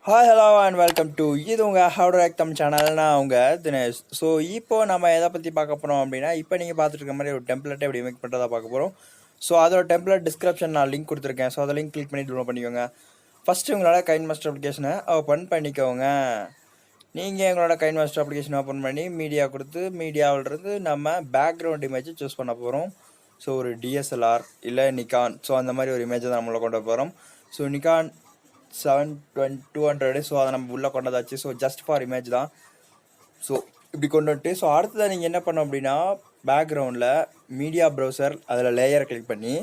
Hi hello and welcome to இது உங்கள் ஹவுடர் ஆக்தம் channel. நான் உங்கள் தினேஷ். ஸோ இப்போ நம்ம எதை பற்றி பார்க்க போகிறோம் அப்படின்னா, இப்போ நீங்கள் பார்த்துட்டு இருக்க மாதிரி ஒரு டெம்ப்ளேட்டை எப்படி மேக் பண்ணுறதா பார்க்க போகிறோம். ஸோ அதோட டெம்ப்ளேட் டிஸ்கிரிப்ஷன் நான் லிங்க் கொடுத்துருக்கேன். ஸோ அதை லிங்க் கிளிக் பண்ணி டவுன்லோட் பண்ணிக்கோங்க. ஃபஸ்ட்டு உங்களோட கைன்மாஸ்டர் அப்ளிகேஷனை ஓப்பன் பண்ணிக்கோங்க. நீங்கள் எங்களோட கைன்மாஸ்டர் அப்ளிகேஷன் ஓப்பன் பண்ணி மீடியா கொடுத்து மீடியாவிலிருந்து நம்ம பேக்ரவுண்ட் இமேஜை சூஸ் பண்ண போகிறோம். ஸோ ஒரு டிஎஸ்எல்ஆர் இல்லை நிக்கான், ஸோ அந்த மாதிரி ஒரு இமேஜை தான் நம்மளை கொண்டு போகிறோம். So Nikon 720-200. ஸோ அதை நம்ம உள்ளே கொண்டதாச்சு. ஸோ ஜஸ்ட் ஃபார் இமேஜ் தான். ஸோ இப்படி கொண்டு வந்துட்டு ஸோ அடுத்ததான் நீங்கள் என்ன பண்ணோம் அப்படின்னா, பேக்ரவுண்டில் மீடியா ப்ரௌசர் அதில் லேயரை கிளிக் பண்ணி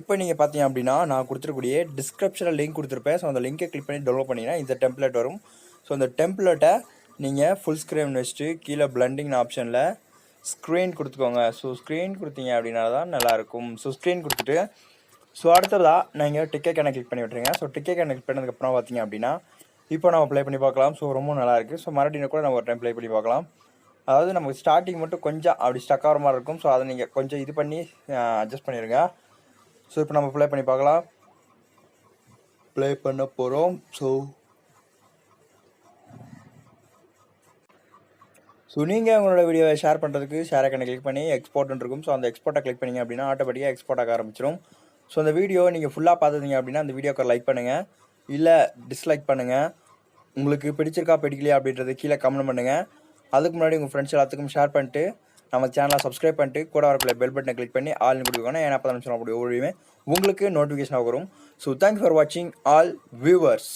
இப்போ நீங்கள் பார்த்தீங்க அப்படின்னா நான் கொடுத்துருக்கூடிய டிஸ்கிரிப்ஷனில் லிங்க் கொடுத்துருப்பேன். ஸோ அந்த லிங்கை கிளிக் பண்ணி டவுன்லோட் பண்ணிங்கன்னா இந்த டெம்ப்ளேட் வரும். ஸோ அந்த டெம்ப்ளேட்டை நீங்கள் ஃபுல் ஸ்க்ரீன் வச்சுட்டு கீழே பிளண்டிங் ஆப்ஷனில் ஸ்க்ரீன் கொடுத்துக்கோங்க. ஸோ ஸ்க்ரீன் கொடுத்தீங்க அப்படின்னா தான் நல்லாயிருக்கும். ஸோ ஸ்க்ரீன் கொடுத்துட்டு ஸோ அடுத்ததாக நீங்கள் டிக்கெட் கிளிக் பண்ணி விட்டுருங்க. ஸோ டிக்கெட் கிளிக் பண்ணதுக்கப்புறம் பார்த்தீங்க அப்படின்னா இப்போ நம்ம ப்ளே பண்ணி பார்க்கலாம். ஸோ ரொம்ப நல்லாயிருக்கு. ஸோ மறுபடியும் கூட நம்ம ஒரு டைம் ப்ளே பண்ணி பார்க்கலாம். அதாவது நமக்கு ஸ்டார்டிங் மட்டும் கொஞ்சம் அப்படி ஸ்டக் ஆகிற மாதிரி இருக்கும். ஸோ அதை நீங்கள் கொஞ்சம் இது பண்ணி அட்ஜஸ்ட் பண்ணிடுங்க. ஸோ இப்போ நம்ம ப்ளே பண்ணி பார்க்கலாம். ப்ளே பண்ண போகிறோம். ஸோ நீங்கள் உங்களோட வீடியோவை ஷேர் பண்ணுறதுக்கு ஷேர் ஐக்கனை கிளிக் பண்ணி எக்ஸ்போர்ட்னு இருக்கும். ஸோ அந்த எக்ஸ்போர்ட்டை கிளிக் பண்ணிங்க அப்படின்னா ஆட்டோமேட்டிக்காக எக்ஸ்போர்ட் ஆக ஆரம்பிச்சிடும். ஸோ அந்த வீடியோ நீங்கள் ஃபுல்லாக பார்த்துருந்தீங்க அப்படின்னா அந்த வீடியோக்கு லைக் பண்ணுங்கள், இல்லை டிஸ்லைக் பண்ணுங்கள். உங்களுக்கு பிடிச்சிருக்கா பிடிக்கலையா அப்படின்றது கீழே கமெண்ட் பண்ணுங்கள். அதுக்கு முன்னாடி உங்கள் ஃப்ரெண்ட்ஸ் எல்லாத்துக்கும் ஷேர் பண்ணிட்டு நம்ம சேனலை சப்ஸ்கிரைப் பண்ணிட்டு கூட வரக்கூடிய பெல் பட்டனை கிளிக் பண்ணி ஆல்னு கொடுக்கணும். ஏன்னா அப்போ தான் சொல்லக்கூடிய ஒவ்வொருமே உங்களுக்கு நோட்டிஃபிகேஷன் வரும். ஸோ தேங்க்யூ ஃபார் வாட்சிங் ஆல் வியூவர்ஸ்.